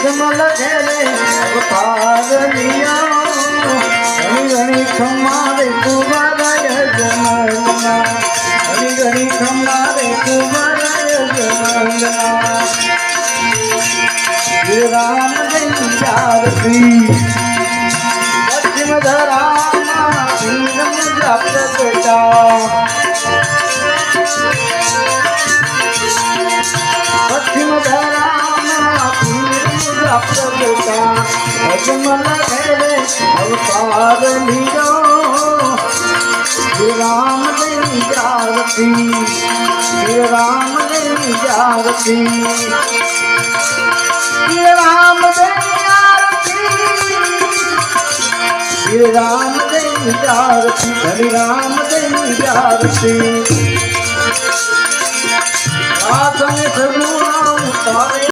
અજમલ ઘેરે અવતાર લિયા ઘણી ઘણી ખમારે કુંવર અજમલના ઘણી ઘણી ખમારે કુંવર અજમલના શ્રી રામ જયંતી પશ્ચિમ ધરામાં વીર મુજા પ્રગટા પશ્ચિમ ધરામાં વીર મુજા પ્રગટા અજમલ ઘેરે અવતાર લીધો શ્રી રામ ની જારતી શ્રી રામ ની જારતી श्री राम देवी जारती हरि राम देवी जारती